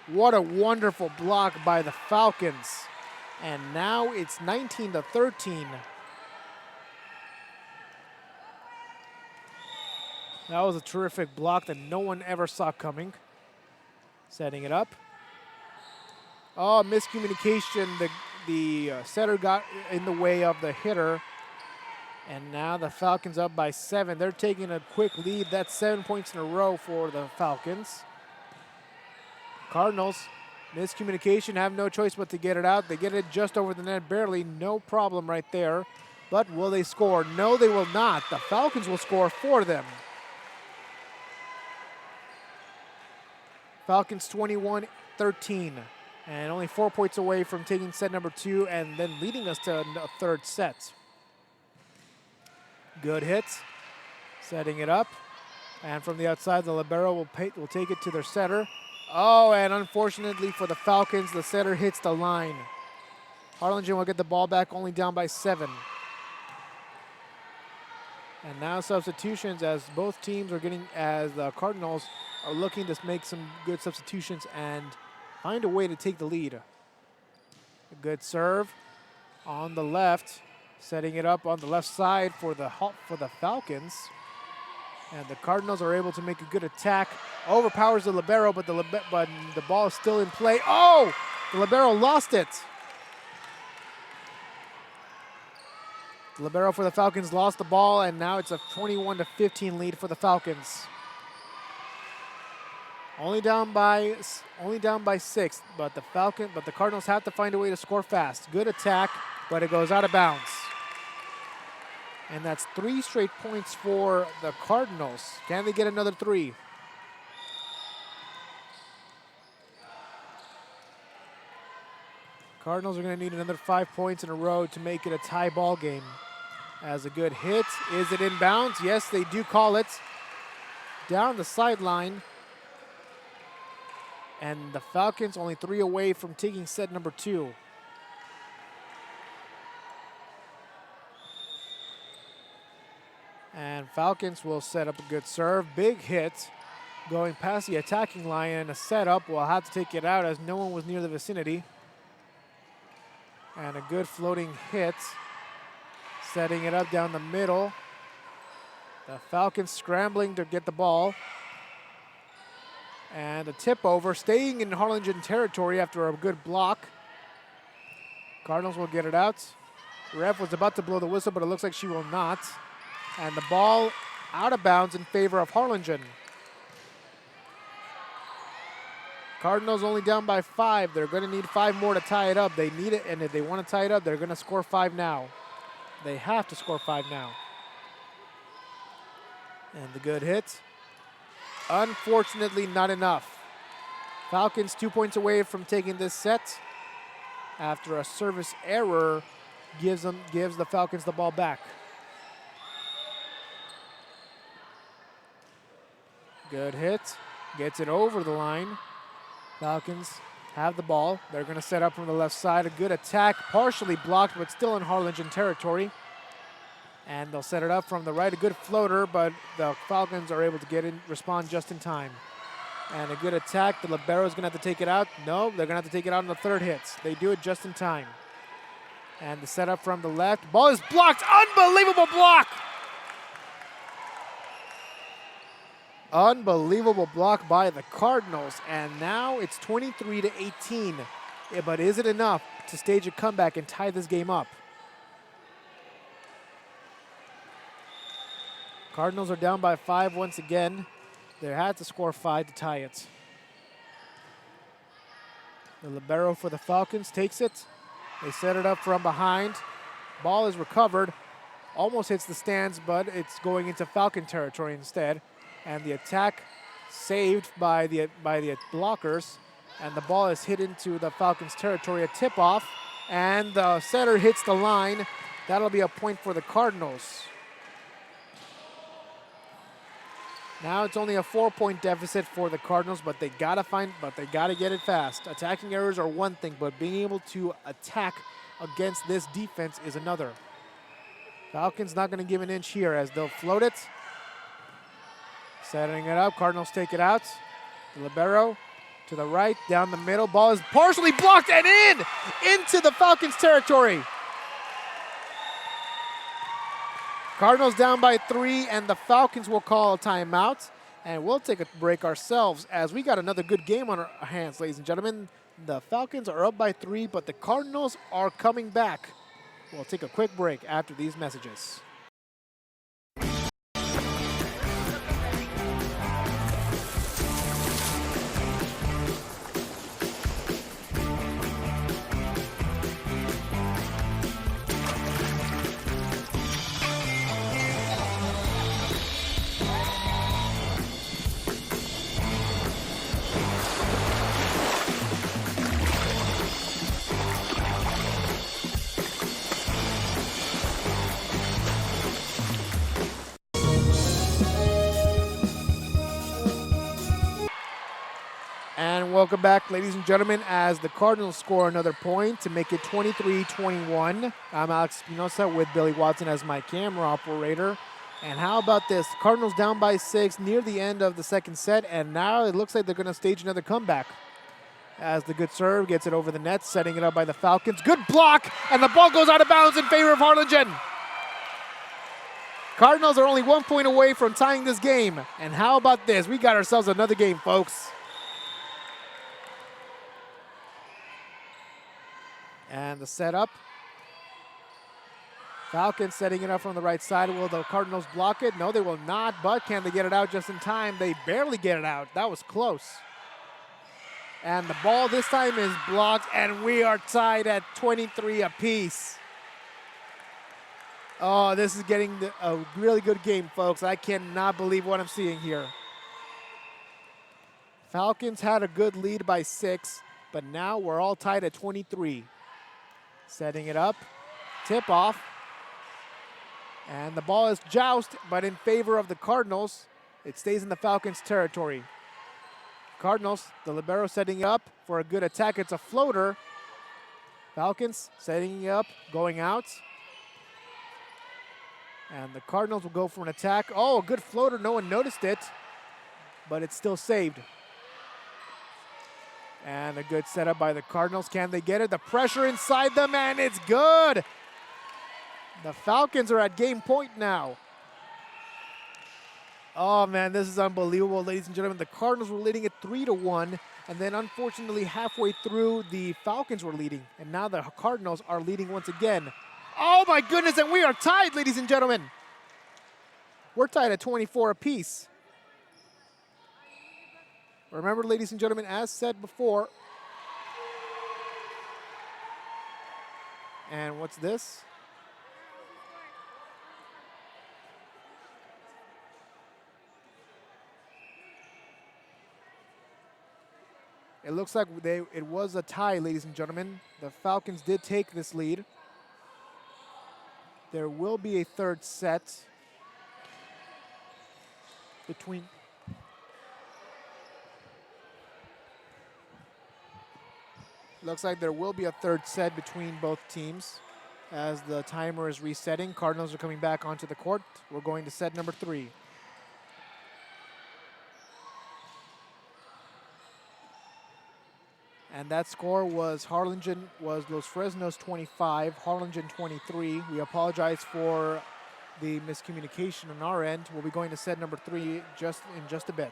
What a wonderful block by the Falcons. And now it's 19-13. That was a terrific block that no one ever saw coming. Setting it up. Oh, miscommunication. The setter got in the way of the hitter. And now the Falcons up by 7. They're taking a quick lead. That's 7 points in a row for the Falcons. Cardinals, miscommunication, have no choice but to get it out. They get it just over the net, barely, no problem right there. But will they score? No, they will not. The Falcons will score for them. Falcons 21-13, and only 4 points away from taking set number 2 and then leading us to a third set. Good hits, setting it up. And from the outside, the libero will take it to their setter. Oh, and unfortunately for the Falcons, the setter hits the line. Harlingen will get the ball back, only down by 7. And now substitutions as both teams are as the Cardinals are looking to make some good substitutions and find a way to take the lead. A good serve on the left, setting it up on the left side for the Falcons. And the Cardinals are able to make a good attack. Overpowers the libero, but the ball is still in play. Oh, the libero lost it. The libero for the Falcons lost the ball, and now it's a 21-15 lead for the Falcons. Only down by 6, but the Cardinals have to find a way to score fast. Good attack, but it goes out of bounds. And that's 3 straight points for the Cardinals. Can they get another 3? Cardinals are going to need another 5 points in a row to make it a tie ball game. As a good hit. Is it in bounds? Yes, they do call it. Down the sideline. And the Falcons only 3 away from taking set number 2. And Falcons will set up a good serve. Big hit going past the attacking line, and a setup. Will have to take it out as no one was near the vicinity. And a good floating hit. Setting it up down the middle. The Falcons scrambling to get the ball. And a tip over, staying in Harlingen territory after a good block. Cardinals will get it out. Ref was about to blow the whistle, but it looks like she will not. And the ball out of bounds in favor of Harlingen. Cardinals only down by 5. They're going to need 5 more to tie it up. They need it, and if they want to tie it up, they're going to score 5 now. They have to score 5 now. And the good hit. Unfortunately, not enough. Falcons 2 points away from taking this set after a service error gives the Falcons the ball back. Good hit. Gets it over the line. Falcons have the ball. They're going to set up from the left side. A good attack, partially blocked, but still in Harlingen territory. And they'll set it up from the right. A good floater, but the Falcons are able to get in, respond just in time. And a good attack. The libero is going to have to take it out. No, they're going to have to take it out on the third hit. They do it just in time. And the setup from the left. Ball is blocked. Unbelievable block. Unbelievable block by the Cardinals. And now it's 23-18. Yeah, but is it enough to stage a comeback and tie this game up? Cardinals are down by 5 once again. They had to score 5 to tie it. The libero for the Falcons takes it. They set it up from behind. Ball is recovered. Almost hits the stands, but it's going into Falcon territory instead. And the attack saved by the blockers. And the ball is hit into the Falcons territory. A tip-off. And the setter hits the line. That'll be a point for the Cardinals. Now it's only a 4-point deficit for the Cardinals, but they gotta get it fast. Attacking errors are one thing, but being able to attack against this defense is another. Falcons not gonna give an inch here as they'll float it. Setting it up, Cardinals take it out. The libero to the right, down the middle. Ball is partially blocked and into the Falcons territory. Cardinals down by 3, and the Falcons will call a timeout. And we'll take a break ourselves as we got another good game on our hands, ladies and gentlemen. The Falcons are up by 3, but the Cardinals are coming back. We'll take a quick break after these messages. And welcome back, ladies and gentlemen, as the Cardinals score another point to make it 23-21. I'm Alex Espinosa with Billy Watson as my camera operator. And how about this? Cardinals down by 6 near the end of the second set, and now it looks like they're going to stage another comeback. As the good serve gets it over the net, setting it up by the Falcons. Good block, and the ball goes out of bounds in favor of Harlingen. Cardinals are only 1 point away from tying this game. And how about this? We got ourselves another game, folks. And the setup. Falcons setting it up from the right side. Will the Cardinals block it? No, they will not, but can they get it out just in time? They barely get it out. That was close. And the ball this time is blocked, and we are tied at 23 apiece. Oh, this is getting a really good game, folks. I cannot believe what I'm seeing here. Falcons had a good lead by 6, but now we're all tied at 23. Setting it up, tip off, and the ball is jousted, but in favor of the Cardinals. It stays in the Falcons' territory. Cardinals, the libero setting up for a good attack. It's a floater. Falcons setting it up, going out. And the Cardinals will go for an attack. Oh, a good floater, no one noticed it, but it's still saved. And a good setup by the Cardinals. Can they get it? The pressure inside them, and it's good. The Falcons are at game point now. Oh, man, this is unbelievable, ladies and gentlemen. The Cardinals were leading it 3-1, and then unfortunately halfway through, the Falcons were leading, and now the Cardinals are leading once again. Oh, my goodness, and we are tied, ladies and gentlemen. We're tied at 24 apiece. Remember, ladies and gentlemen, as said before, and what's this? It looks like it was a tie, ladies and gentlemen. The Falcons did take this lead. There will be a third set between... Looks like there will be a third set between both teams as the timer is resetting. Cardinals are coming back onto the court. We're going to set number 3. And that score was Los Fresnos 25, Harlingen 23. We apologize for the miscommunication on our end. We'll be going to set number 3 in just a bit.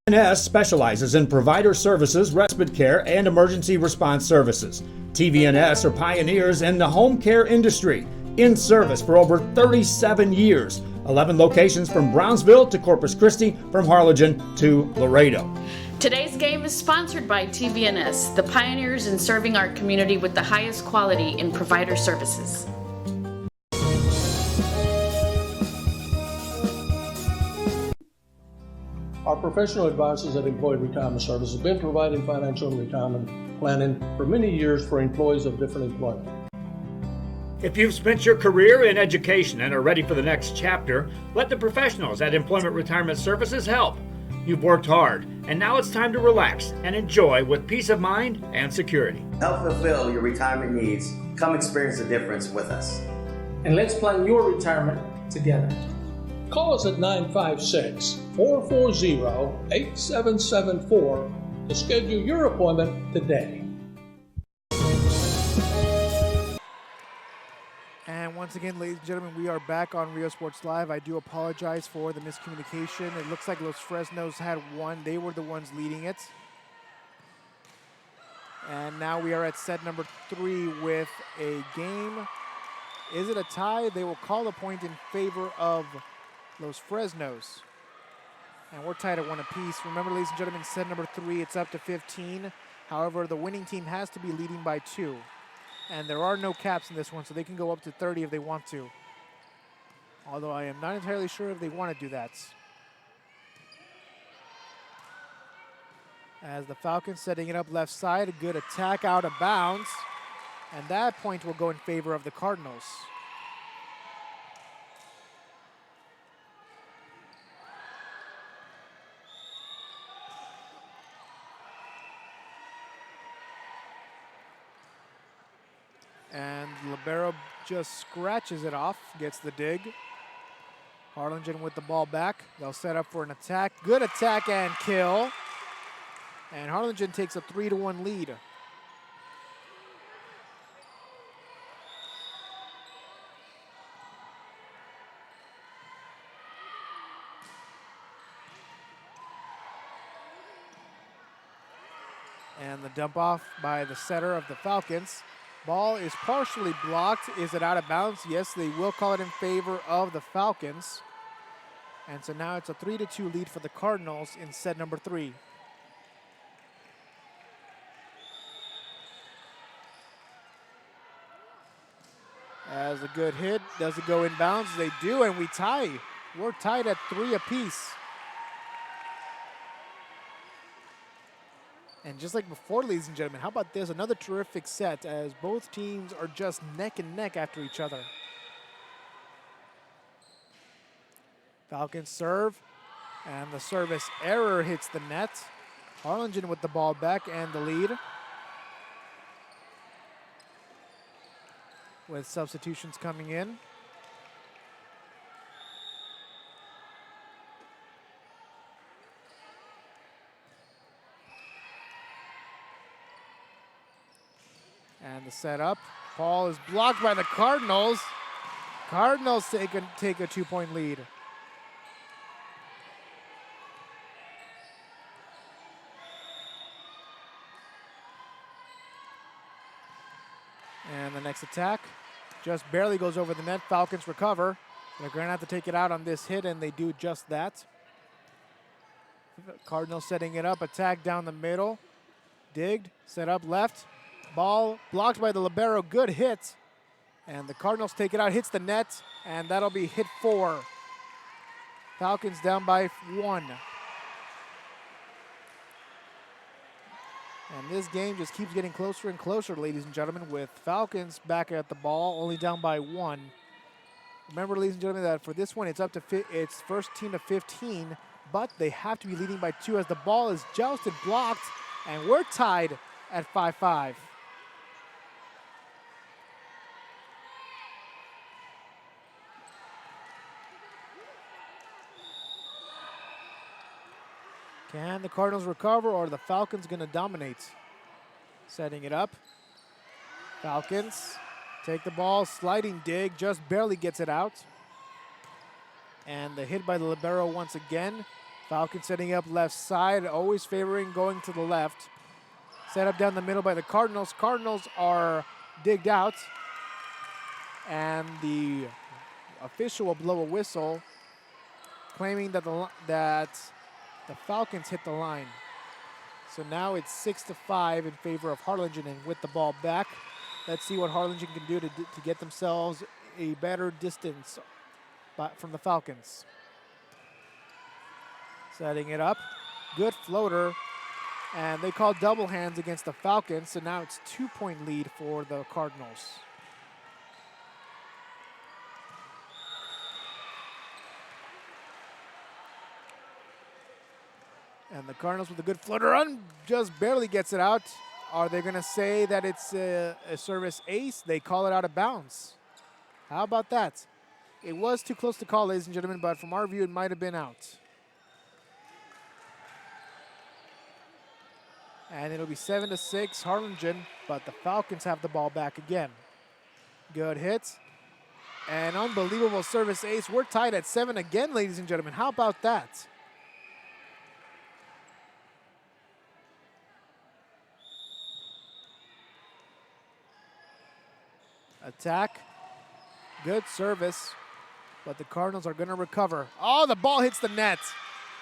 TVNS specializes in provider services, respite care, and emergency response services. TVNS are pioneers in the home care industry, in service for over 37 years. 11 locations from Brownsville to Corpus Christi, from Harlingen to Laredo. Today's game is sponsored by TVNS, the pioneers in serving our community with the highest quality in provider services. Our professional advisors at Employee Retirement Services have been providing financial and retirement planning for many years for employees of different employment. If you've spent your career in education and are ready for the next chapter, let the professionals at Employment Retirement Services help. You've worked hard, and now it's time to relax and enjoy with peace of mind and security. Help fulfill your retirement needs. Come experience the difference with us. And let's plan your retirement together. Call us at 956-440-8774 to schedule your appointment today. And once again, ladies and gentlemen, we are back on Rio Sports Live. I do apologize for the miscommunication. It looks like Los Fresnos had one. They were the ones leading it. And now we are at set number 3 with a game. Is it a tie? They will call a point in favor of Los Fresnos. And we're tied at 1 apiece. Remember, ladies and gentlemen, set number 3, it's up to 15. However, the winning team has to be leading by 2. And there are no caps in this one, so they can go up to 30 if they want to. Although I am not entirely sure if they want to do that. As the Falcons setting it up left side, a good attack out of bounds. And that point will go in favor of the Cardinals. And libero just scratches it off, gets the dig. Harlingen with the ball back. They'll set up for an attack. Good attack and kill. And Harlingen takes a 3-1 lead. And the dump off by the setter of the Falcons. Ball is partially blocked. Is it out of bounds? Yes, they will call it in favor of the Falcons. And so now it's a 3-2 lead for the Cardinals in set number 3. As a good hit, does it go in bounds? They do, and we tie. We're tied at 3 apiece. And just like before, ladies and gentlemen, how about this? Another terrific set as both teams are just neck and neck after each other. Falcons serve, and the service error hits the net. Harlingen with the ball back and the lead. With substitutions coming in. And the setup. Ball is blocked by the Cardinals. Cardinals take a 2-point lead. And the next attack just barely goes over the net. Falcons recover. They're going to have to take it out on this hit, and they do just that. Cardinals setting it up. Attack down the middle. Digged. Set up left. Ball blocked by the libero. Good hit. And the Cardinals take it out. Hits the net, and that'll be hit 4. Falcons down by 1. And this game just keeps getting closer and closer, ladies and gentlemen, with Falcons back at the ball, only down by 1. Remember, ladies and gentlemen, that for this one, it's up to it's first team to 15, but they have to be leading by 2 as the ball is jousted, blocked, and we're tied at 5-5. Can the Cardinals recover, or are the Falcons going to dominate? Setting it up. Falcons take the ball, sliding dig, just barely gets it out. And the hit by the libero once again. Falcons setting up left side, always favoring going to the left. Set up down the middle by the Cardinals. Cardinals are digged out. And the official will blow a whistle, claiming that the Falcons hit the line. So now it's 6-5 in favor of Harlingen, and with the ball back, let's see what Harlingen can do to get themselves a better distance from the Falcons. Setting it up. Good floater. And they call double hands against the Falcons, so now it's 2-point lead for the Cardinals. And the Cardinals with a good floater run just barely gets it out. Are they going to say that it's a service ace? They call it out of bounds. How about that? It was too close to call, ladies and gentlemen, but from our view, it might have been out. And it'll be 7-6 Harlingen, but the Falcons have the ball back again. Good hits. An unbelievable service ace. We're tied at 7 again, ladies and gentlemen. How about that? Attack. Good service. But the Cardinals are going to recover. Oh, the ball hits the net.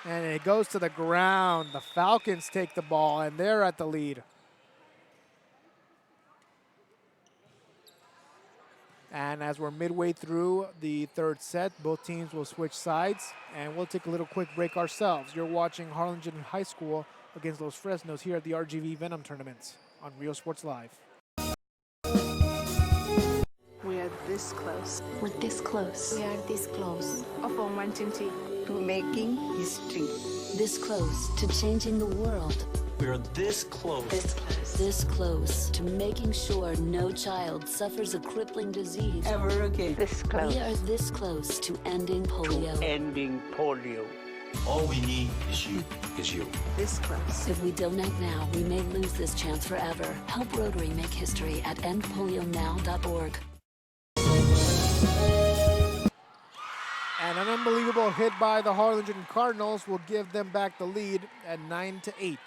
And it goes to the ground. The Falcons take the ball, and they're at the lead. And as we're midway through the third set, both teams will switch sides, and we'll take a little quick break ourselves. You're watching Harlingen High School against Los Fresnos here at the RGV Venom tournament on Rio Sports Live. We are this close. We're this close. We are this close of wanting to making history. This close to changing the world. We're this close. This close. This close to making sure no child suffers a crippling disease Ever again. This close. We are this close to ending polio. Ending polio. All we need is you. This close. If we don't act now, we may lose this chance forever. Help Rotary make history at endpolionow.org. And an unbelievable hit by the Harlingen Cardinals will give them back the lead at 9-8.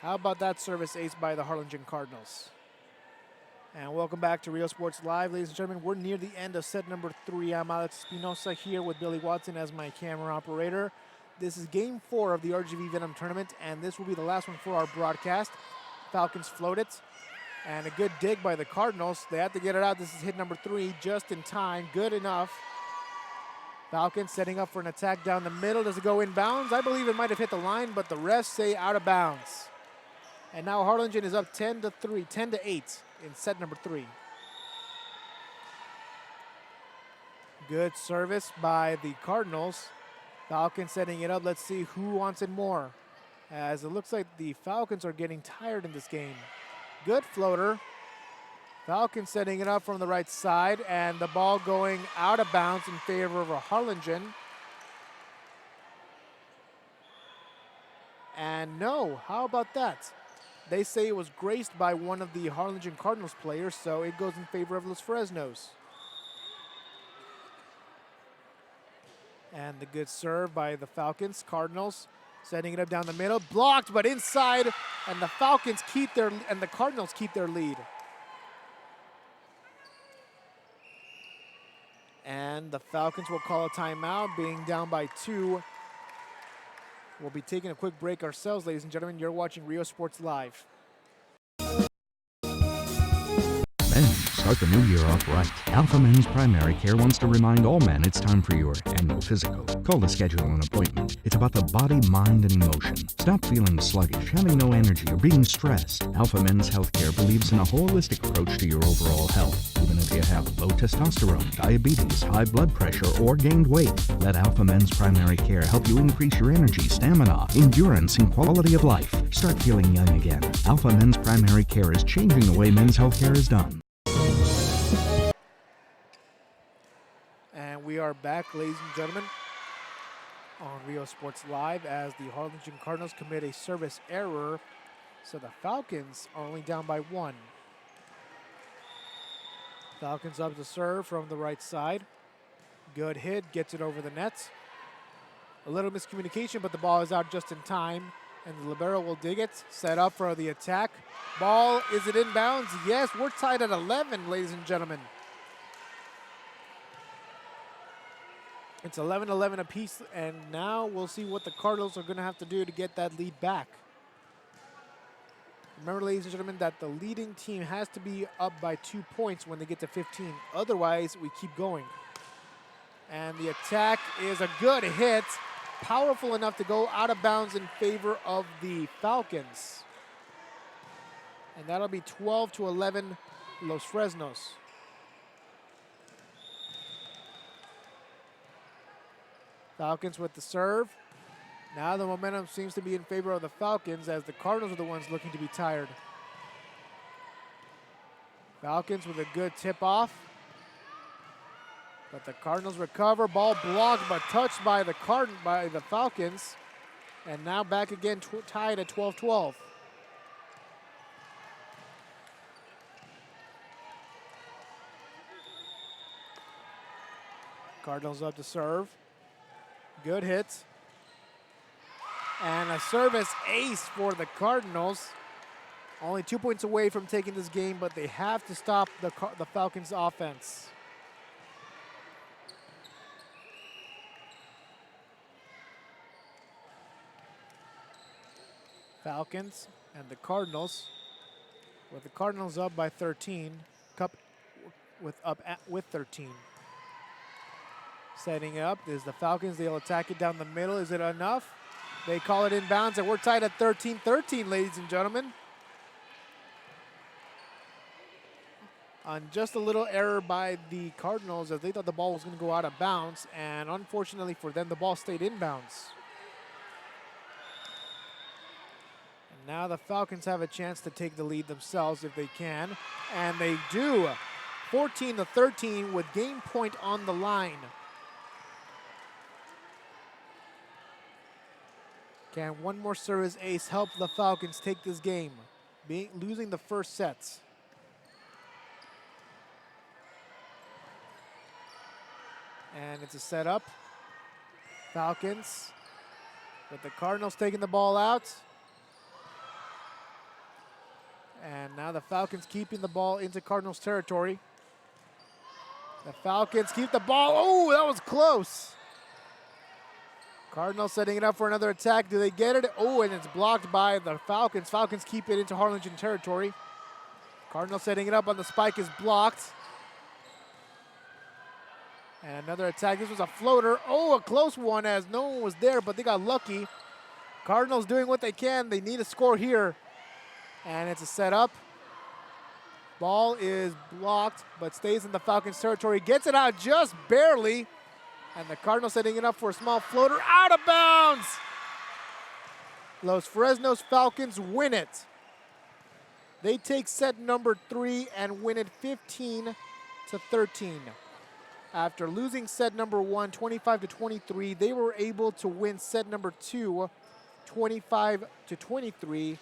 How about that service ace by the Harlingen Cardinals? And welcome back to Rio Sports Live, ladies and gentlemen. We're near the end of set number 3. I'm Alex Espinosa here with Billy Watson as my camera operator. This is game 4 of the RGV Venom tournament, and this will be the last one for our broadcast. Falcons float it, and a good dig by the Cardinals. They have to get it out. This is hit number 3 just in time. Good enough. Falcons setting up for an attack down the middle. Does it go inbounds? I believe it might have hit the line, but the refs say out of bounds. And now Harlingen is up 10-8 in set number 3. Good service by the Cardinals. Falcons setting it up. Let's see who wants it more, as it looks like the Falcons are getting tired in this game. Good floater. Falcons setting it up from the right side, and the ball going out of bounds in favor of Harlingen. And no, how about that? They say it was graced by one of the Harlingen Cardinals players, so it goes in favor of Los Fresnos. And the good serve by the Falcons. Cardinals setting it up down the middle. Blocked, but inside, and the Falcons keep their, and the Cardinals keep their lead. And the Falcons will call a timeout, being down by 2. We'll be taking a quick break ourselves, ladies and gentlemen. You're watching Rio Sports Live. Men, start the new year off right. Alpha Men's Primary Care wants to remind all men it's time for your annual physical. Call to schedule an appointment. It's about the body, mind, and emotion. Stop feeling sluggish, having no energy, or being stressed. Alpha Men's Healthcare believes in a holistic approach to your overall health. Even if you have low testosterone, diabetes, high blood pressure, or gained weight, let Alpha Men's Primary Care help you increase your energy, stamina, endurance, and quality of life. Start feeling young again. Alpha Men's Primary Care is changing the way men's healthcare is done. And we are back, ladies and gentlemen, on Rio Sports Live as the Harlingen Cardinals commit a service error. So the Falcons are only down by 1. Falcons up to serve from the right side. Good hit, gets it over the net. A little miscommunication, but the ball is out just in time. And the libero will dig it, set up for the attack. Ball, is it inbounds? Yes, we're tied at 11, ladies and gentlemen. It's 11-11 apiece, and now we'll see what the Cardinals are going to have to do to get that lead back. Remember, ladies and gentlemen, that the leading team has to be up by 2 points when they get to 15. Otherwise, we keep going. And the attack is a good hit, powerful enough to go out of bounds in favor of the Falcons. And that'll be 12-11 Los Fresnos. Falcons with the serve. Now the momentum seems to be in favor of the Falcons, as the Cardinals are the ones looking to be tired. Falcons with a good tip-off. But the Cardinals recover. Ball blocked but touched by the Falcons. And now back again tied at 12-12. Cardinals up to serve. Good hit. And a service ace for the Cardinals. Only 2 points away from taking this game, but they have to stop the Falcons' offense. Falcons and the Cardinals. With the Cardinals up by 13. Cup with 13. Setting up is the Falcons. They'll attack it down the middle. Is it enough? They call it inbounds, and we're tied at 13-13, ladies and gentlemen. On just a little error by the Cardinals, as they thought the ball was going to go out of bounds, and unfortunately for them, the ball stayed inbounds. And now the Falcons have a chance to take the lead themselves if they can, and they do. 14-13 with game point on the line. Can one more service ace help the Falcons take this game, losing the first sets? And it's a setup. Falcons with the Cardinals taking the ball out. And now the Falcons keeping the ball into Cardinals territory. The Falcons keep the ball. Oh, that was close. Cardinals setting it up for another attack. Do they get it? Oh, and it's blocked by the Falcons. Falcons keep it into Harlingen territory. Cardinals setting it up on the spike is blocked. And another attack. This was a floater. Oh, a close one as no one was there, but they got lucky. Cardinals doing what they can. They need a score here. And it's a setup. Ball is blocked, but stays in the Falcons territory. Gets it out just barely. And the Cardinals setting it up for a small floater. Out of bounds! Los Fresnos Falcons win it. They take set number 3 and win it 15-13. After losing set number 1, 25-23, they were able to win set number 2, 25-23.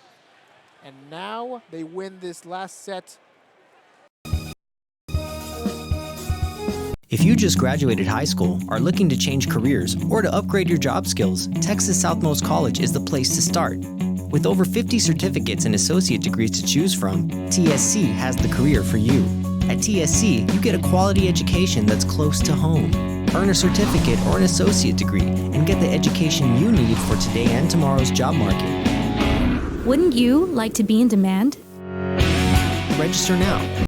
And now they win this last set. If you just graduated high school, are looking to change careers, or to upgrade your job skills, Texas Southmost College is the place to start. With over 50 certificates and associate degrees to choose from, TSC has the career for you. At TSC, you get a quality education that's close to home. Earn a certificate or an associate degree and get the education you need for today and tomorrow's job market. Wouldn't you like to be in demand? Register now